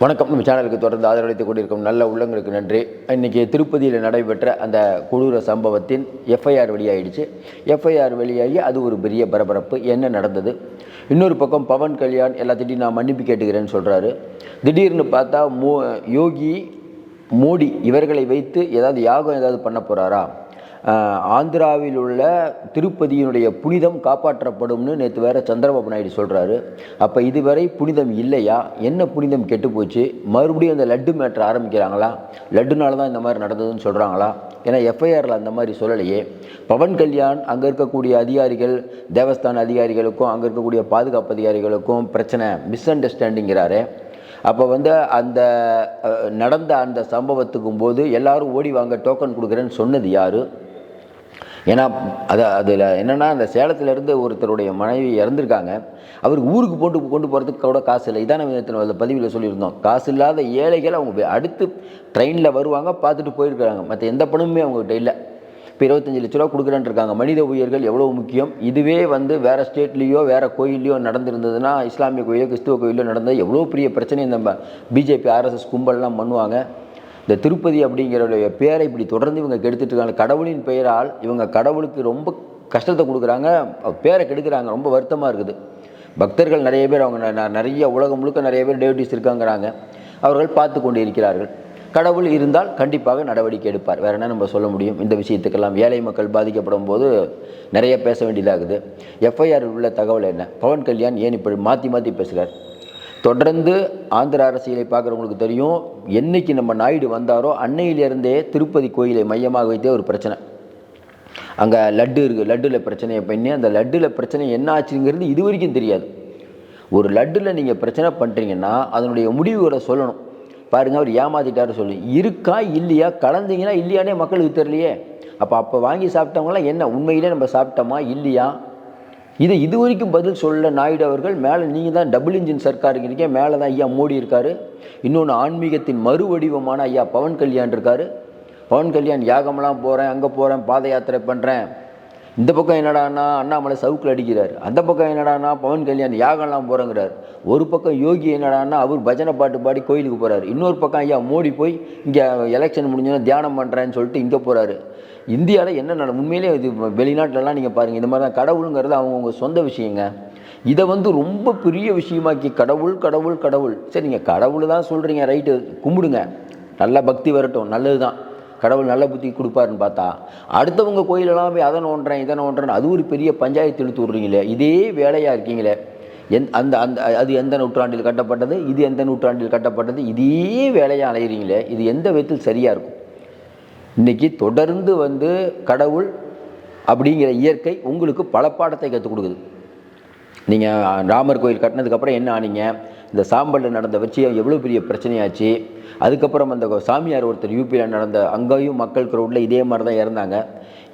வணக்கம். நம்ம சேனலுக்கு தொடர்ந்து ஆதரவளித்துக் கொண்டிருக்கும் நல்ல உள்ளங்களுக்கு நன்றி. இன்றைக்கி திருப்பதியில் நடைபெற்ற அந்த கொடூர சம்பவத்தின் எஃப்ஐஆர் வெளியாகிடுச்சு. எஃப்ஐஆர் வெளியாகி அது ஒரு பெரிய பரபரப்பு. என்ன நடந்தது? இன்னொரு பக்கம் பவன் கல்யாண் எல்லாத்திட்டையும் நான் மன்னிப்பு கேட்டுக்கிறேன்னு சொல்கிறாரு. திடீர்னு பார்த்தா யோகி மோடி இவர்களை வைத்து ஏதாவது யாகம் ஏதாவது பண்ண போகிறாரா? ஆந்திராவில் உள்ள திருப்பதியினுடைய புனிதம் காப்பாற்றப்படும்னு நேற்று வேறு சந்திரபாபு நாயுடு சொல்கிறாரு. அப்போ இதுவரை புனிதம் இல்லையா? என்ன புனிதம் கெட்டு போச்சு? மறுபடியும் அந்த லட்டு மேட்ரு ஆரம்பிக்கிறாங்களா? லட்டுனால தான் இந்த மாதிரி நடந்ததுன்னு சொல்கிறாங்களா? ஏன்னா எஃப்ஐஆரில் அந்த மாதிரி சொல்லலையே. பவன் கல்யாண் அங்கே இருக்கக்கூடிய அதிகாரிகள், தேவஸ்தான அதிகாரிகளுக்கும் அங்கே இருக்கக்கூடிய பாதுகாப்பு அதிகாரிகளுக்கும் பிரச்சனை, மிஸ் அண்டர்ஸ்டாண்டிங்கிறாரு. அப்போ அந்த நடந்த அந்த சம்பவத்துக்கும் போது எல்லாரும் ஓடி வாங்க டோக்கன் கொடுக்குறேன்னு சொன்னது யார்? ஏன்னா அதில் என்னென்னா, அந்த சேலத்திலேருந்து ஒருத்தருடைய மனைவி இறந்துருக்காங்க. அவருக்கு ஊருக்கு கொண்டு போகிறதுக்கு கூட காசு இல்லை. இதான் நம்ம பதிவில் சொல்லியிருந்தோம். காசு இல்லாத ஏழைகள் அவங்க அடுத்து ட்ரெயினில் வருவாங்க, பார்த்துட்டு போயிருக்கிறாங்க. மற்ற எந்த பணமுமே அவங்ககிட்ட இல்லை. இப்போ 25 லட்ச ரூபா கொடுக்குறேன்னு இருக்காங்க. மனித உயிர்கள் எவ்வளோ முக்கியம். இதுவே வேறு ஸ்டேட்லேயோ வேறு கோயில்லையோ நடந்திருந்ததுன்னா, இஸ்லாமிய கோயிலோ கிறிஸ்துவ கோயிலோ நடந்தது எவ்வளோ பெரிய பிரச்சனையை நம்ம பிஜேபி ஆர்எஸ்எஸ் கும்பல்லாம் பண்ணுவாங்க. இந்த திருப்பதி அப்படிங்கிற பேரை இப்படி தொடர்ந்து இவங்க கெடுத்துட்டு இருக்காங்க. கடவுளின் பெயரால் இவங்க கடவுளுக்கு ரொம்ப கஷ்டத்தை கொடுக்குறாங்க, பேரை கெடுக்கிறாங்க. ரொம்ப வருத்தமாக இருக்குது. பக்தர்கள் நிறைய பேர், அவங்க நிறைய உலகம் முழுக்க நிறைய பேர் டேவிட்டிஸ் இருக்காங்கிறாங்க. அவர்கள் பார்த்து கொண்டு இருக்கிறார்கள். கடவுள் இருந்தால் கண்டிப்பாக நடவடிக்கை எடுப்பார். வேறு என்ன நம்ம சொல்ல முடியும்? இந்த விஷயத்துக்கெல்லாம் ஏழை மக்கள் பாதிக்கப்படும் போது நிறைய பேச வேண்டியதாகுது. எஃப்ஐஆர் உள்ள தகவல் என்ன? பவன் கல்யாண் ஏன் இப்படி மாற்றி பேசுகிறார்? தொடர்ந்து ஆந்திர அரசியலை பார்க்குறவங்களுக்கு தெரியும். என்றைக்கு நம்ம நாயுடு வந்தாரோ அன்னையிலேருந்தே திருப்பதி கோயிலை மையமாக வைத்தே ஒரு பிரச்சனை. அங்கே லட்டு இருக்குது, லட்டில் பிரச்சனையை பண்ணி அந்த லட்டில் பிரச்சனை என்ன ஆச்சுங்கிறது இது வரைக்கும் தெரியாது. ஒரு லட்டில் நீங்கள் பிரச்சனை பண்ணுறீங்கன்னா அதனுடைய முடிவுகளை சொல்லணும். பாருங்கள், அவர் ஏமாற்றிட்டாரு சொல்லி இருக்கா இல்லையா, கலந்தீங்கன்னா இல்லையானே மக்களுக்கு தெரியலையே. அப்போ வாங்கி சாப்பிட்டவங்களாம் என்ன உண்மையிலே நம்ம சாப்பிட்டோமா இல்லையா? இது வரைக்கும் பதில் சொல்ல நாயுடு அவர்கள். மேலே நீங்கள் தான் டபுள் இன்ஜின் சர்க்கார் இருக்கீங்க. மேலே தான் ஐயா மோடி இருக்கார். இன்னொன்று ஆன்மீகத்தின் மறு வடிவமான ஐயா பவன் கல்யாண் இருக்கார். பவன் கல்யாண் யாகமெல்லாம் போகிறேன், அங்கே போகிறேன், பாத யாத்திரை பண்ணுறேன். இந்த பக்கம் என்னடானா அண்ணாமலை சவுக்கில் அடிக்கிறார். அந்த பக்கம் என்னடானா பவன் கல்யாண் யாகம்லாம் போகிறேங்கிறார். ஒரு பக்கம் யோகி என்னடானா அவர் பஜனை பாட்டு பாடி கோயிலுக்கு போகிறார். இன்னொரு பக்கம் ஐயா மோடி போய் இங்கே எலெக்ஷன் முடிஞ்சோன்னா தியானம் பண்ணுறேன்னு சொல்லிட்டு இங்கே போகிறாரு. இந்தியாவில் என்ன உண்மையிலே இது வெளிநாட்டிலலாம் நீங்கள் பாருங்கள், இந்த மாதிரி தான். கடவுளுங்கிறது அவங்கவுங்க சொந்த விஷயங்க. இதை ரொம்ப பெரிய விஷயமாக்கி கடவுள் கடவுள் கடவுள். சரி, நீங்கள் கடவுள் தான் சொல்கிறீங்க, ரைட்டு, கும்பிடுங்க, நல்ல பக்தி வரட்டும், நல்லது தான், கடவுள் நல்ல புத்தி கொடுப்பாருன்னு பார்த்தா அடுத்தவங்க கோயிலெல்லாம் போய் அதை நோண்டுறேன் இதை நோண்டுறேன், அது ஒரு பெரிய பஞ்சாயத்து இழுத்து விட்றீங்களே. இதே வேலையாக இருக்கீங்களே. அது எந்த நூற்றாண்டில் கட்டப்பட்டது, இது எந்த நூற்றாண்டில் கட்டப்பட்டது, இதே வேலையாக அலைகிறீங்களே. இது எந்த விதத்தில் சரியாக இருக்கும்? இன்றைக்கி தொடர்ந்து கடவுள் அப்படிங்கிற இயற்கை உங்களுக்கு பல பாடத்தை கற்றுக் கொடுக்குது. நீங்கள் ராமர் கோயில் கட்டினதுக்கப்புறம் என்ன ஆனீங்க? இந்த சாம்பலில் நடந்த வச்சு எவ்வளோ பெரிய பிரச்சனையாச்சு. அதுக்கப்புறம் அந்த சாமியார் ஒருத்தர் யூபியில் நடந்த, அங்கேயும் மக்கள் க்ரௌடில் இதே மாதிரி தான் இறந்தாங்க.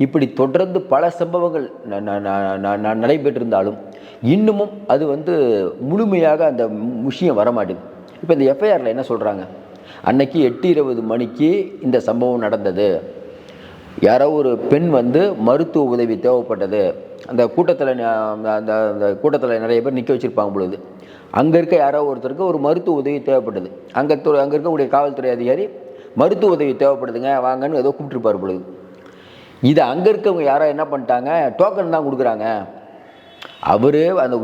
இப்படி தொடர்ந்து பல சம்பவங்கள் நடைபெற்றிருந்தாலும் இன்னமும் அது முழுமையாக அந்த விஷயம் வரமாட்டேது. இப்போ இந்த எஃப்ஐஆரில் என்ன சொல்கிறாங்க? அன்னைக்கு 8:20 மணிக்கு இந்த சம்பவம் நடந்தது. யாரோ ஒரு பெண் மருத்துவ உதவி தேவைப்பட்டது. அந்த கூட்டத்தில் நிறைய பேர் நிற்க வச்சுருப்பாங்க பொழுது, அங்கே இருக்க யாரோ ஒருத்தருக்கு ஒரு மருத்துவ உதவி தேவைப்பட்டது. அங்கே இருக்கக்கூடிய காவல்துறை அதிகாரி மருத்துவ உதவி தேவைப்படுதுங்க வாங்கன்னு ஏதோ கூப்பிட்டுருப்பார் பொழுது. இதை அங்கே இருக்கவங்க யாரோ என்ன பண்ணிட்டாங்க, டோக்கன் தான் கொடுக்குறாங்க. அவர் அந்த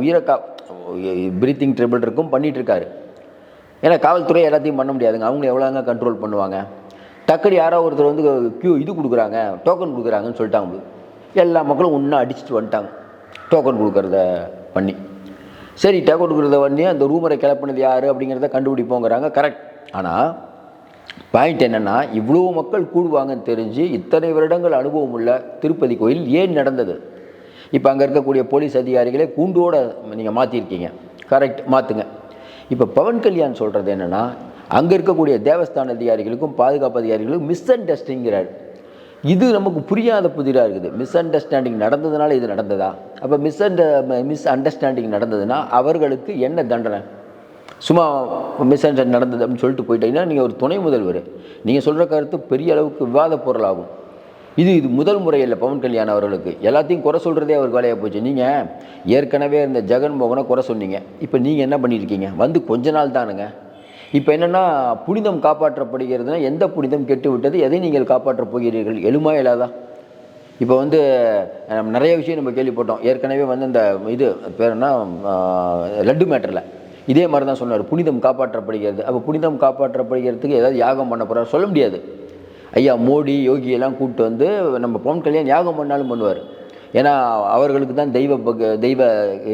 பிரீத்திங் ட்ரபிள் இருக்கும் பண்ணிகிட்ருக்காரு. ஏன்னா காவல்துறை எல்லாத்தையும் பண்ண முடியாதுங்க, அவங்க எவ்வளோங்க கண்ட்ரோல் பண்ணுவாங்க. டக்குனு யாரோ ஒருத்தர் இது கொடுக்குறாங்க, டோக்கன் கொடுக்குறாங்கன்னு சொல்லிட்டாங்க. எல்லா மக்களும் ஒன்றா அடிச்சுட்டு வந்துட்டாங்க டோக்கன் கொடுக்குறத பண்ணி. சரி, டோக்கன் கொடுக்குறத பண்ணி அந்த ரூமரை கிளப்பினது யார் அப்படிங்கிறத கண்டுபிடிப்போங்கிறாங்க. கரெக்ட். ஆனால் பாயிண்ட் என்னென்னா, இவ்வளோ மக்கள் கூடுவாங்கன்னு தெரிஞ்சு இத்தனை வருடங்கள் அனுபவம் உள்ள திருப்பதி கோயில் ஏன் நடந்தது? இப்போ அங்கே இருக்கக்கூடிய போலீஸ் அதிகாரிகளே கூண்டோடு நீங்கள் மாற்றிருக்கீங்க. கரெக்ட், மாற்றுங்க. இப்போ பவன் கல்யாண் சொல்கிறது என்னென்னா, அங்கே இருக்கக்கூடிய தேவஸ்தான அதிகாரிகளுக்கும் பாதுகாப்பு அதிகாரிகளுக்கும் மிஸ் அண்டர்ஸ்டாண்டிங்கிறார். இது நமக்கு புரியாத புதிராக இருக்குது. மிஸ் அண்டர்ஸ்டாண்டிங் நடந்ததுனால இது நடந்ததா? அப்போ மிஸ் அண்டர்ஸ்டாண்டிங் நடந்ததுன்னா அவர்களுக்கு என்ன தண்டனை? சும்மா மிஸ் அண்டர்ஸ்டாண்டிங் நடந்தது அப்படின்னு சொல்லிட்டு போயிட்டீங்கன்னா நீங்கள் ஒரு துணை முதல்வர், நீங்கள் சொல்கிற கருத்து பெரிய அளவுக்கு விவாத பொருளாகும். இது முதல் முறையில் பவன் கல்யாண் அவர்களுக்கு எல்லாத்தையும் குறை சொல்கிறதே அவர் வேலையாக போச்சு. நீங்கள் ஏற்கனவே இருந்த ஜெகன்மோகனை குறை சொன்னீங்க. இப்போ நீங்கள் என்ன பண்ணியிருக்கீங்க? கொஞ்ச நாள் தானுங்க. இப்போ என்னென்னா புனிதம் காப்பாற்றப்படுகிறதுனா எந்த புனிதம் கெட்டு விட்டது, எதை நீங்கள் காப்பாற்றப் போகிறீர்கள், எழுமா இல்லாதா? இப்போ வந்து நிறைய விஷயம் நம்ம கேள்விப்பட்டோம். ஏற்கனவே வந்து இந்த இது பேர் என்ன, லட்டு மேட்டரில் இதே மாதிரி தான் சொன்னார், புனிதம் காப்பாற்றப்படுகிறது. அப்போ புனிதம் காப்பாற்றப்படுகிறதுக்கு ஏதாவது யாகம் பண்ண போகிறார் சொல்ல முடியாது. ஐயா மோடி யோகி எல்லாம் கூப்பிட்டு வந்து நம்ம பவன் கல்யாண் யாகம் பண்ணாலும் பண்ணுவார். ஏன்னா அவர்களுக்கு தான் தெய்வ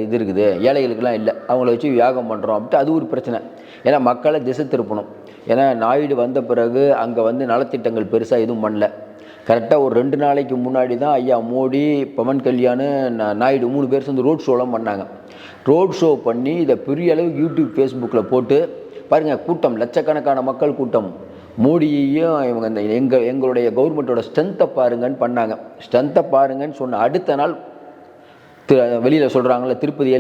இது இருக்குது, ஏழைகளுக்கெல்லாம் இல்லை, அவங்கள வச்சு யாகம் பண்ணுறோம் அப்படின்ட்டு அது ஒரு பிரச்சனை. ஏன்னா மக்களை திசை திருப்பணும். ஏன்னா நாயுடு வந்த பிறகு அங்கே வந்து நலத்திட்டங்கள் பெருசாக எதுவும் பண்ணல. கரெக்டாக ஒரு 2 நாளைக்கு முன்னாடி தான் ஐயா மோடி, பவன் கல்யாண், நாயுடு 3 பேர் சேர்ந்து ரோட் ஷோலாம் பண்ணாங்க. ரோட் ஷோ பண்ணி இதை பெரிய அளவு யூடியூப் ஃபேஸ்புக்கில் போட்டு பாருங்கள், கூட்டம் லட்சக்கணக்கான மக்கள் கூட்டம். மோடியையும் இவங்க இந்த எங்களுடைய கவர்மெண்ட்டோட ஸ்ட்ரென்த்தை பாருங்கன்னு பண்ணாங்க. ஸ்ட்ரென்த்தை பாருங்கன்னு சொன்ன அடுத்த நாள் வெளியில் சொல்கிறாங்கள, திருப்பதி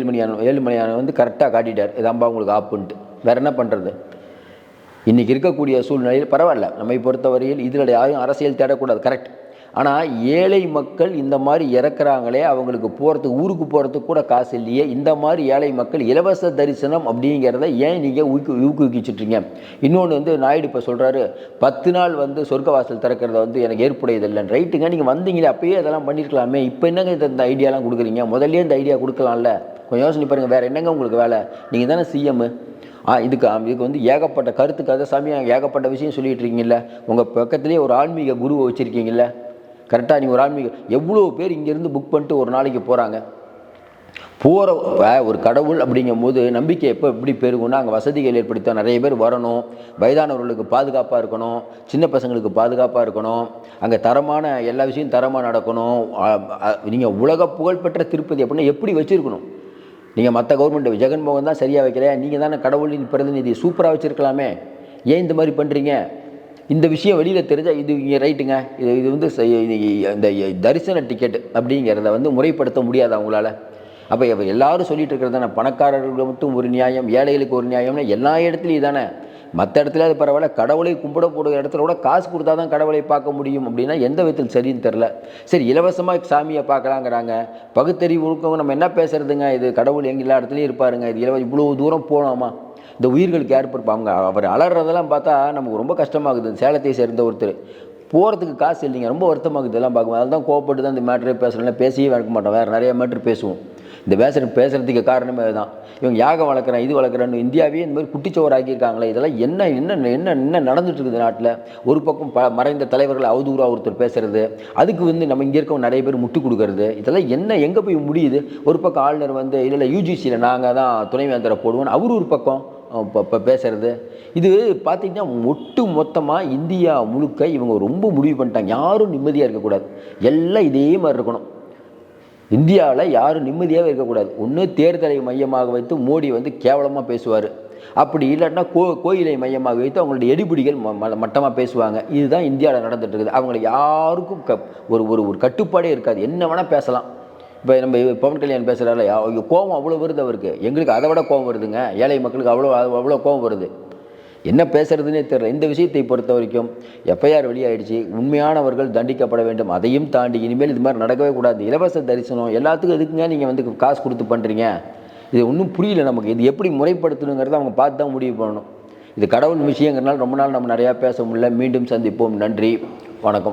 ஏழுமலையான வந்து கரெக்டாக காட்டிட்டார், இதாம்பா உங்களுக்கு ஆப்புன்ட்டு. வேறு என்ன பண்ணுறது? இன்றைக்கி இருக்கக்கூடிய சூழ்நிலையில் பரவாயில்ல, நம்மை பொறுத்தவரையில் இதில் யாரும் அரசியல் தேடக்கூடாது, கரெக்ட். ஆனால் ஏழை மக்கள் இந்த மாதிரி இறக்குறாங்களே, அவங்களுக்கு போகிறதுக்கு, ஊருக்கு போகிறதுக்கு கூட காசு இல்லையே, இந்த மாதிரி ஏழை மக்கள் இலவச தரிசனம் அப்படிங்கிறத ஏன் நீங்கள் ஊக்குவிச்சிட்ருங்க? இன்னொன்று வந்து நாயுடு இப்போ சொல்கிறாரு, 10 நாள் வந்து சொர்க்கவாசல் திறக்கிறத வந்து எனக்கு ஏற்புடையதில்லைன்னு. ரைட்டுங்க, நீங்கள் வந்தீங்களே அப்போயே அதெல்லாம் பண்ணியிருக்கலாமே, இப்போ என்னங்க இந்த ஐடியாலாம் கொடுக்குறீங்க? முதல்ல இந்த ஐடியா கொடுக்கலாம்ல, கொஞ்சம் யோசனை பாருங்கள். வேறு என்னங்க உங்களுக்கு வேலை? நீங்கள் தானே சிஎம். இதுக்கு வந்து ஏகப்பட்ட கருத்துக்காக சாமி ஏகப்பட்ட விஷயம் சொல்லிகிட்டு இருக்கீங்கல்ல, உங்கள் பக்கத்துலேயே ஒரு ஆன்மீக குருவை வச்சுருக்கீங்கல்ல, கரெக்டாக நீங்கள் ஒரு ஆன்மீக, எவ்வளோ பேர் இங்கேருந்து புக் பண்ணிட்டு ஒரு நாளைக்கு போகிறாங்க. போகிற ஒரு கடவுள் அப்படிங்கும் போது நம்பிக்கை எப்படி பெருகும்னா, அங்கே வசதிகள் ஏற்படுத்த நிறைய பேர் வரணும், வயதானவர்களுக்கு பாதுகாப்பாக இருக்கணும், சின்ன பசங்களுக்கு பாதுகாப்பாக இருக்கணும், அங்கே தரமான எல்லா விஷயம் தரமாக நடக்கணும். நீங்கள் உலக புகழ்பெற்ற திருப்பதி அப்படின்னா எப்படி வச்சுருக்கணும்? நீங்கள் மற்ற கவர்மெண்ட் ஜெகன்மோகன் தான் சரியாக வைக்கலையா? நீங்கள் தானே கடவுளின் பிரதிநிதி, சூப்பராக வச்சுருக்கலாமே, ஏன் இந்த மாதிரி பண்ணுறீங்க? இந்த விஷயம் வெளியில் தெரிஞ்சால் இது இங்கே ரைட்டுங்க, இது வந்து இந்த தரிசன டிக்கெட் அப்படிங்கிறத வந்து முறைப்படுத்த முடியாது அவங்களால. அப்போ எல்லாரும் சொல்லிட்டு இருக்கிறது தானே, பணக்காரர்களுக்கு மட்டும் ஒரு நியாயம், ஏழைகளுக்கு ஒரு நியாயம்னா எல்லா இடத்துலையும் தானே. மற்ற இடத்துல அது பரவாயில்ல, கடவுளை கும்பிடக்கூடிய இடத்துல கூட காசு கொடுத்தா தான் கடவுளை பார்க்க முடியும் அப்படின்னா எந்த விதத்தில் சரின்னு தெரில. சரி, இலவசமாக சாமியை பார்க்கலாங்கிறாங்க, பகுத்தறிவு இருக்கவங்க நம்ம என்ன பேசுகிறதுங்க? இது கடவுள் எங்கே எல்லா இடத்துலையும் இருப்பாருங்க, இது இவ்வளோ தூரம் போகலாமா? இந்த உயிர்களுக்கு ஏற்படுப்பாங்க. அவர் அலறதெல்லாம் பார்த்தா நமக்கு ரொம்ப கஷ்டமாகுது. சேலத்தை சேர்ந்த ஒருத்தர் போகிறதுக்கு காசு இல்லைங்க, ரொம்ப வருத்தமாகுது இதெல்லாம் பார்க்கும்போது. அதில் தான் கோவப்பட்டு தான் இந்த மேட்ரே பேசுகிறேன், பேசியே வைக்க மாட்டோம், வேறு நிறைய மேட்ரு பேசுவோம். இந்த பேசுகிறதுக்கு காரணமே அதுதான். இவங்க யாகம் வளர்க்குறேன், இது வளர்க்குறேன்னு இந்தியாவே இந்த மாதிரி குட்டிச்சோறு ஆக்கியிருக்காங்களே, இதெல்லாம் என்ன நடந்துட்டு இருக்குது நாட்டில்? ஒரு பக்கம் மறைந்த தலைவர்கள் அவதூறாக ஒருத்தர் பேசுகிறது, அதுக்கு வந்து நம்ம இங்கே இருக்கவங்க நிறைய பேர் முட்டு கொடுக்கறது, இதெல்லாம் எங்கே போய் முடியுது? ஒரு பக்கம் ஆளுநர் வந்து இல்லை யூஜிசியில் நாங்கள் தான் துணைவேந்தரை போடுவோன்னு அவர் ஒரு பக்கம் இப்போ பேசுகிறது. இது பார்த்திங்கன்னா ஒட்டு மொத்தமாக இந்தியா முழுக்க இவங்க ரொம்ப முடிவு பண்ணிட்டாங்க, யாரும் நிம்மதியாக இருக்கக்கூடாது, எல்லாம் இதே மாதிரி இருக்கணும். இந்தியாவில் யாரும் நிம்மதியாகவே இருக்கக்கூடாது. ஒன்று தேர்தலை மையமாக வைத்து மோடி வந்து கேவலமாக பேசுவார், அப்படி இல்லைன்னா கோயிலை மையமாக வைத்து அவங்களுடைய எடுபிடிகள் மட்டமாக பேசுவாங்க. இதுதான் இந்தியாவில் நடந்துட்டு இருக்குது. அவங்களை யாருக்கும் ஒரு கட்டுப்பாடே இருக்காது, என்ன வேணால் பேசலாம். இப்போ நம்ம பவன் கல்யாண் பேசுகிறாரு, கோபம் அவ்வளோ வருது அவருக்கு, எங்களுக்கு அதை விட கோபம் வருதுங்க, ஏழை மக்களுக்கு அவ்வளோ கோபம் வருது, என்ன பேசுறதுன்னே தெரியல. இந்த விஷயத்தை பொறுத்த வரைக்கும் எஃப்ஐஆர் வெளியாயிடுச்சு, உண்மையானவர்கள் தண்டிக்கப்பட வேண்டும். அதையும் தாண்டி இனிமேல் இது மாதிரி நடக்கவே கூடாது. இலவச தரிசனம் எல்லாத்துக்கும் எதுக்குங்க நீங்கள் வந்து காசு கொடுத்து பண்ணுறீங்க? இது ஒன்றும் புரியல நமக்கு. இது எப்படி முறைப்படுத்தணுங்கிறத அவங்க பார்த்து தான் முடிவு பண்ணணும். இது கடவுள் விஷயங்கிறனால ரொம்ப நாள் நம்ம நிறையா பேச முடியல. மீண்டும் சந்திப்போம். நன்றி, வணக்கம்.